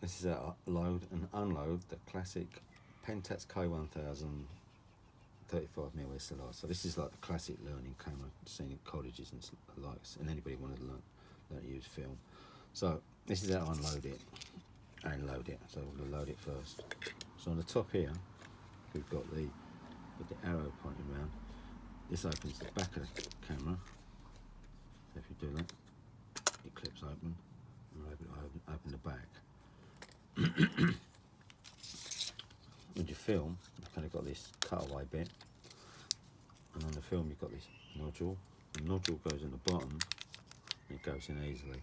This is how to load and unload the classic Pentax K1000 35mm SLR. So this is like the classic learning camera seen at colleges and the likes, and anybody wanted to learn to use film. So this is how to unload it and load it. So we're going to load it first. So on the top here, we've got with the arrow pointing around. This opens the back of the camera. So if you do that, it clips open, and open the back. When you film, you've kind of got this cutaway bit, and on the film you've got this nodule. The nodule goes in the bottom, and it goes in easily.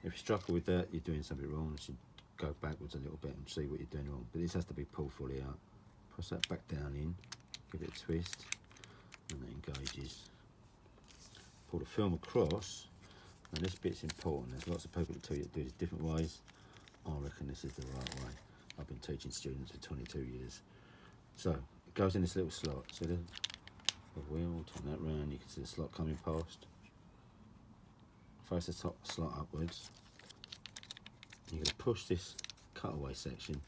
If you struggle with that, you're doing something wrong. You should go backwards a little bit and see what you're doing wrong. But this has to be pulled fully out. Press that back down in, give it a twist, and it engages. Pull the film across, and this bit's important. There's lots of people that tell you to do this different ways. I reckon this is the right way. I've been teaching students for 22 years. So it goes in this little slot. So the wheel, turn that round, you can see the slot coming past. Face the top slot upwards. You're going to push this cutaway section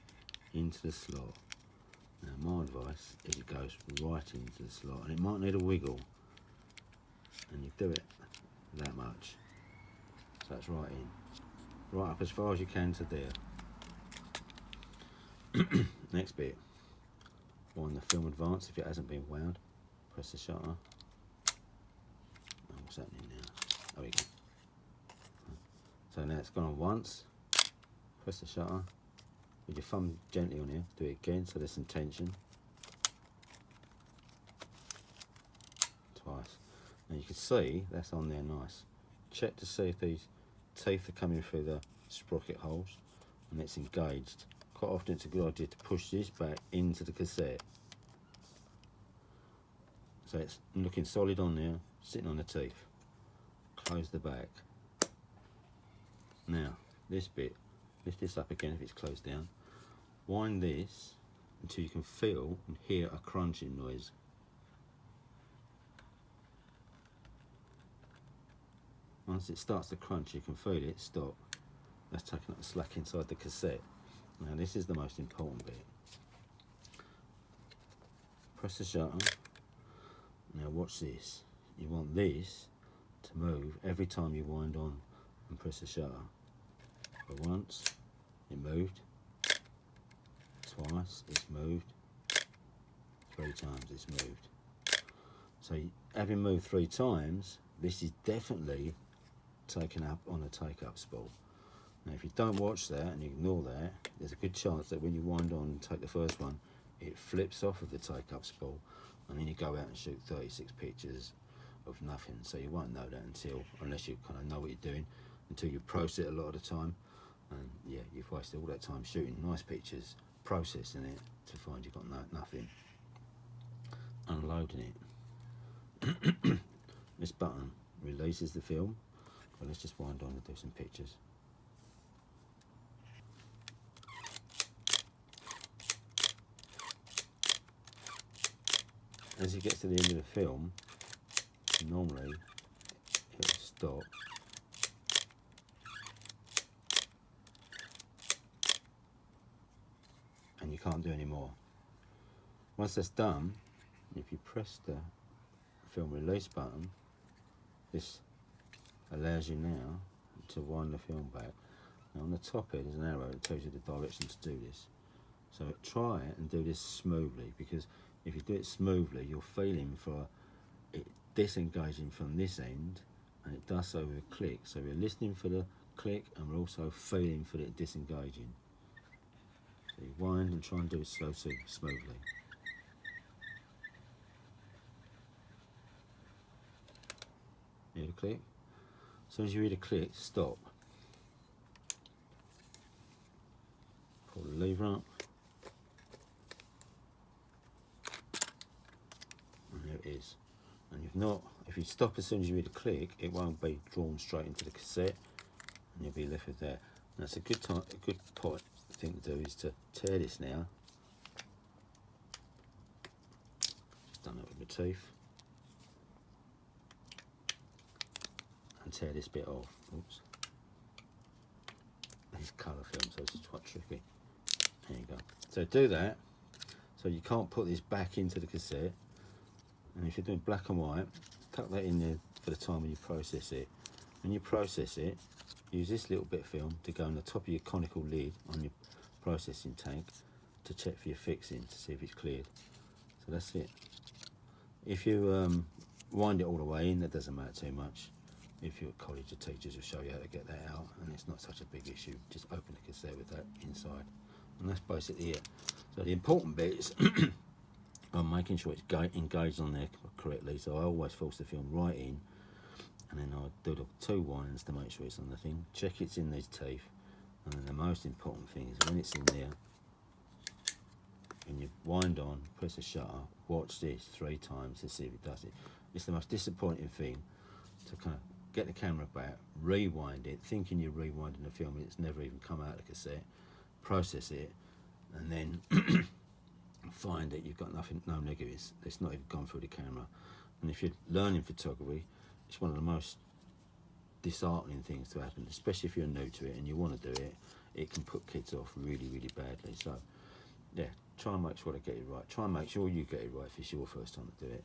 into the slot. Now my advice is it goes right into the slot, and it might need a wiggle, and you do it that much. So that's right in. Right up as far as you can to there. Next bit, wind the film advance if it hasn't been wound. Press the shutter. Oh, what's happening now? There we go. So now it's gone on once. Press the shutter. With your thumb gently on here, do it again so there's some tension. Twice. Now you can see that's on there nice. Check to see if these teeth are coming through the sprocket holes and it's engaged. Quite often it's a good idea to push this back into the cassette. So it's looking solid on there, sitting on the teeth. Close the back. Now, this bit, lift this up again if it's closed down. Wind this until you can feel and hear a crunching noise. Once it starts to crunch, you can feel it stop. That's taking up the slack inside the cassette. Now this is the most important bit. Press the shutter. Now watch this. You want this to move every time you wind on and press the shutter. For once, it moved. Twice, it's moved. 3 times, it's moved. So having moved 3 times, this is definitely taken up on a take-up spool. Now if you don't watch that and you ignore that, there's a good chance that when you wind on and take the first one, it flips off of the take-up spool, and then you go out and shoot 36 pictures of nothing. So you won't know that unless you kind of know what you're doing, until you process it a lot of the time. And yeah, you've wasted all that time shooting nice pictures, processing it to find you've got nothing. Unloading it. This button releases the film. Well, let's just wind on and do some pictures. As it gets to the end of the film, normally it'll stop. And you can't do any more. Once that's done, if you press the film release button, this allows you now to wind the film back. Now on the top here there's an arrow that tells you the direction to do this. So try it and do this smoothly, because if you do it smoothly, you're feeling for it disengaging from this end, and it does so with a click. So we're listening for the click and we're also feeling for it disengaging. So you wind and try and do it smoothly. Hear the click? As soon as you hear the click, stop. Pull the lever up. And there it is. And if you stop as soon as you hear the click, it won't be drawn straight into the cassette, and you'll be left with that. And that's a good thing to do is to tear this now. Just done it with my teeth. And tear this bit off. Oops. is colour film, so it's quite tricky. There you go. So do that. So you can't put this back into the cassette. And if you're doing black and white, tuck that in there for the time when you process it. When you process it, use this little bit of film to go on the top of your conical lid on your processing tank to check for your fixing to see if it's cleared. So that's it. If you wind it all the way in, that doesn't matter too much. If you're at college, the teachers will show you how to get that out, and it's not such a big issue. Just open the cassette with that inside, and that's basically it. So the important bit is making sure it's engaged on there correctly. So I always force the film right in, and then I do the 2 winds to make sure it's on the thing. Check it's in these teeth, and then the most important thing is when it's in there, when you wind on, press the shutter, watch this 3 times to see if it does it. It's the most disappointing thing to kind of get the camera back, rewind it, thinking you're rewinding the film, it's never even come out of the cassette, process it, and then find that you've got no negatives. It's not even gone through the camera. And if you're learning photography, it's one of the most disheartening things to happen, especially if you're new to it and you want to do it. It can put kids off really, really badly. So yeah, try and make sure they get it right. Try and make sure you get it right if it's your first time to do it.